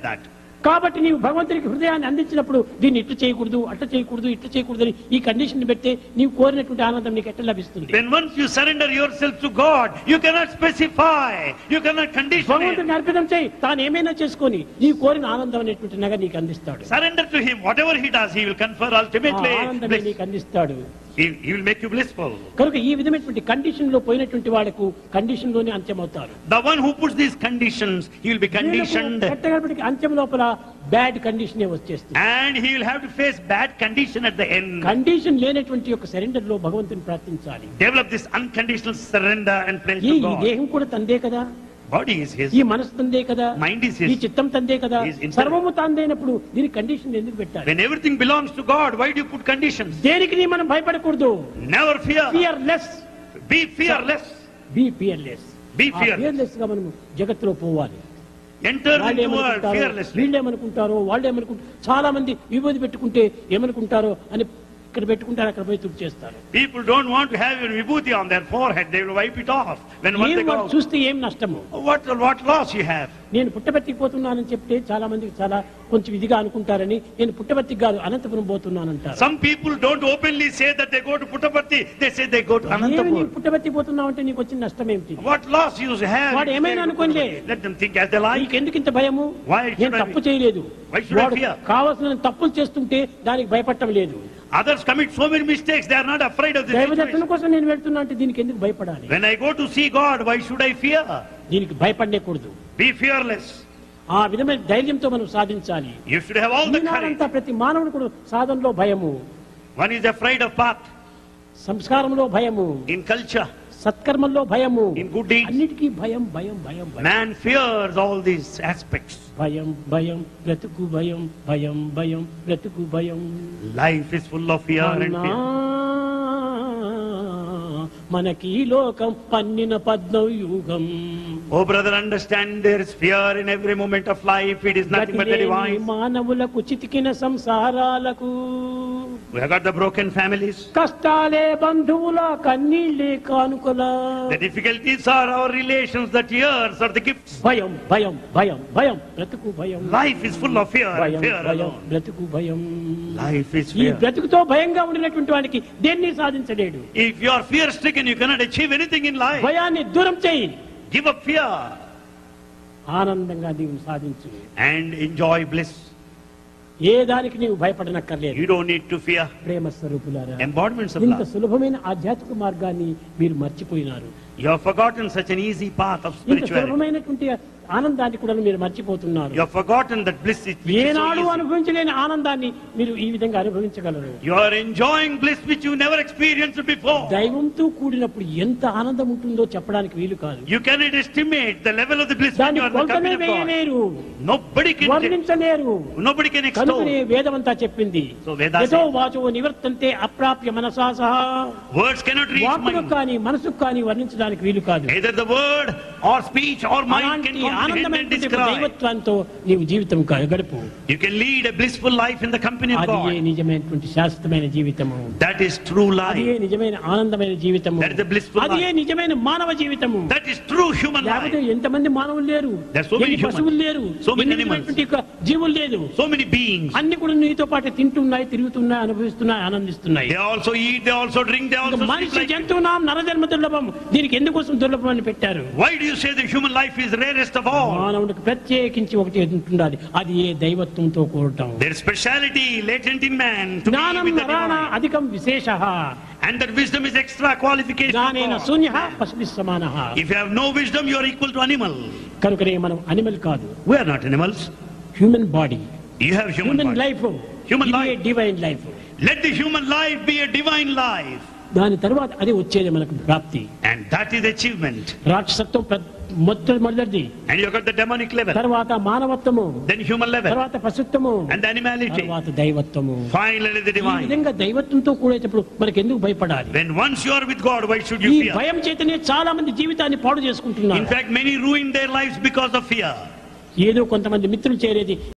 that. కాబట్టి నీవు భగవంతునికి హృదయాన్ని అందించినప్పుడు దీన్ని ఇట్లా చేయకూడదు, అట్లా చేయకూడదు, ఇట్లా చేయకూడదు అని ఈ కండిషన్ పెడితే నీవు కోరినటువంటి ఆనందం నీకు ఎట్లా లభిస్తుంది? When once you surrender yourself to God, you cannot specify, you cannot condition it. భగవంతునికి అర్పితం చేయి, తాను ఏమైనా చేసుకొని నీ కోరిన ఆనందం అనేటువంటి నగ నీకు అందిస్తాడు. Surrender to Him. Whatever He does, He will confer ultimately ఆనందమే bliss. నీకు అందిస్తాడు. He will make you blissful. కనుక ఈ విధమైనటువంటి కండిషన్ లో పోయినటువంటి వాళ్ళకు కండిషన్ లోనే అంత్యమవుతారు. The one who puts these conditions, he will be conditioned. కట్టగడపటికి అంత్యం లోపల బ్యాడ్ కండిషన్ వచ్చేస్తుంది. And he will have to face bad condition at the end. Condition లేనటువంటి యొక్క సరెండర్ లో భగవంతుని ప్రార్థించాలి. Develop this unconditional surrender and pray ఈ to God. దేహం కూడా తందే కదా, Body is His. ఈ మనసు తందే కదా, Mind is His. ఈ చిత్తం తందే కదా, His intellect. సర్వము తందైనప్పుడు దీని కండిషన్ ఎందుకు పెట్టాలి? When everything belongs to God, why do you put conditions? దేనికి మనం భయపడకూడదు. Never fear. Fearless. Be fearless. B fearless. Be fearless. Fearless గా మనం జగత్తులో పోవాలి. Enter into the world fearlessly. వీళ్ళు ఏమనుకుంటారో, వాళ్ళు ఏమనుకుంటారో, చాలా మంది విభూతి పెట్టుకుంటే ఏమనుకుంటారో అని ఇక్కడ పెట్టుకుంటారు, అక్కడ పోయి తుడి చేస్తారు. People don't want to have your vibhuti on their forehead. They will wipe it off when once they go. చూస్తే ఏం నష్టము? What loss you have? నేను పుట్టబర్తికి పోతున్నానని చెప్తే చాలా మందికి చాలా కొంచెం ఇదిగా అనుకుంటారని, నేను పుట్టబర్తికి కాదు Anantapuram పోతున్నానంటారు. Some people don't openly say that they go to Puttaparthi. They say they go to Anantapur. పుట్టబర్తికి పోతున్నావు అంటే నీకు వచ్చిన నష్టం ఏమిటి? What loss you have? వాడు ఏమైనా అనుకోండి, Let them think as they like. నీకు ఎందుకు ఇంత భయము? Why should నేను I తప్పు be- చేయలేదు. Why should I వాడు fear? కావాల్సిన తప్పులు చేస్తుంటే దానికి భయపడటం లేదు. Others commit so many mistakes. They are not afraid of this దైవ situation. దర్శనం కోసం నేను వెళ్తున్నా అంటే దీనికి ఎందుకు భయపడాలి? When I go to see God, why should I fear? దీనికి భయపడకూడదు. Be fearless. ఆ విధమైన ధైర్యంతో మనం సాధించాలి. You should have all the courage. ఈనాడంతా ప్రతి మానవుడు కూడా సాధనలో భయము, One is afraid of path, సంస్కారంలో భయము, in culture, సత్కర్మల్లో భయము, in good deeds. అన్నిటికీ భయం భయం భయం భయం. Man fears all these aspects. భయం భయం బ్రతుకు భయం, భయం భయం బ్రతుకు భయం. Life is full of fear and అన్నా, fear. మనకి లోకం పన్నిన పద్మవ్యూహం. Oh brother, understand there is fear in every moment of life. It is nothing but the divine. మానవులకు చితికిన సంసారాలకు, We have got the broken families. కష్టాలే బంధువుల కన్నీళ్ళే కానుకలా. The difficulties are our relations, the tears are the gifts. భయం భయం భయం భయం బ్రతుకు భయం. Life is full of fear and భయం fear భయం alone. బ్రతుకు భయం. Life is ఈ fear. బ్రతుకుతో భయంగా ఉండినటువంటి వాడికి దేన్ని సాధించలేడు. If you are fear stricken, you cannot achieve anything in life. భయాన్ని దూరం చేయి, Give up fear ఆనందంగా నీవు సాధించు. and enjoy bliss. ఏ దానికి నీవు భయపడనక్కర్లేదు. You don't need to fear. ప్రేమ స్వరూపులారా, Embodiments of ఇంత love. సులభమైన ఆధ్యాత్మిక మార్గాన్ని మీరు మర్చిపోయినారు. You have forgotten such an easy path of ఇంత spirituality. సులభమైనటువంటి ఆనందాన్ని కూడా మీరు మర్చిపోతున్నారు. You have forgotten that bliss which is so ఏనాడు easy. అనుభవించలేని ఆనందాన్ని మీరు ఈ విధంగా అనుభవించగలరు. You are enjoying bliss which you never experienced before. దైవంతో కూడినప్పుడు ఎంత ఆనందం ఉంటుందో చెప్పడానికి వీలు కాదు. You cannot estimate the level of the bliss when దాన్ని you are in the కొలతనే company of God. వేయలేరు, Nobody can వర్ణించలేరు. Nobody can extol. కనుకనే వేదమంతా చెప్పింది, So Vedas యతో says- వాచో నివర్తంతే అప్రాప్య మనసా సహా. Words cannot reach వాక్కుకు mind. కానీ మనసుకు కానీ వర్ణించడానికి వీలు కాదు. Either the word or speech or mind can అలాంటి comprehend and ఆనందమైనటువంటి describe. దైవత్వంతో నీవు జీవితం గడుపు. You can lead a blissful life in the company of అది ఏ God. నిజమైనటువంటి శాశ్వతమైన జీవితము. That is true అది ఏ life. నిజమైన ఆనందమైన జీవితము. That is the blissful అది ఏ life. నిజమైన మానవ జీవితము. That is true human లేకపోతే life. ఎంతమంది మానవులు లేరు, There are so many ఎన్ని humans, పశువులు లేరు, so many ఎన్ని animals. విధమైనటువంటి యొక్క జీవులు లేదు. So many beings. అన్ని కూడా నీతో పాటు తింటున్నాయి, తిరుగుతున్నాయి, అనుభవిస్తున్నాయి, ఆనందిస్తున్నాయి. They also eat, they also drink, they also sleep మనిషి like you. జంతువునాం నరజన్మ దుర్లభం. దీనికి ఎందుకోసం దుర్లభం అని పెట్టారు? Why do you say the human life is rarest of all? మానవుడికి ప్రత్యేకించి ఒకటి ఉంటుండాలి, అది ఏ దైవత్వంతో కూడటం. There is speciality latent in man to be జ్ఞానం with the నరాణ divine. అధికం విశేషః, And that wisdom is extra qualification జ్ఞానేన of God. శూన్యః పశుభిః సమానః. If you have no wisdom, you are equal to animal. కనుకనే మనం animal కాదు, We are not animals. Human body, You have human human body. Life, Human life. Divine life. Let the human life be a divine life. దాని తర్వాత అది వచ్చేది మనకు ప్రాప్తి. And that is achievement. రాక్షసత్వం మొదటిది, And you got the demonic level. తర్వాత మానవత్వము, Then human level. తర్వాత పశుత్వము, And the animality. తర్వాత దైవత్వము. Finally the ఈ divine. విధంగా దైవత్వంతో కూడేటప్పుడు మనకి ఎందుకు భయపడాలి? When once you are with God, why should ఈ you fear? భయం చేతనే చాలా మంది జీవితాన్ని పాడు In చేసుకుంటున్నారు. fact, many ruin their lives because of fear. ఏదో కొంతమంది మిత్రులు చేరేది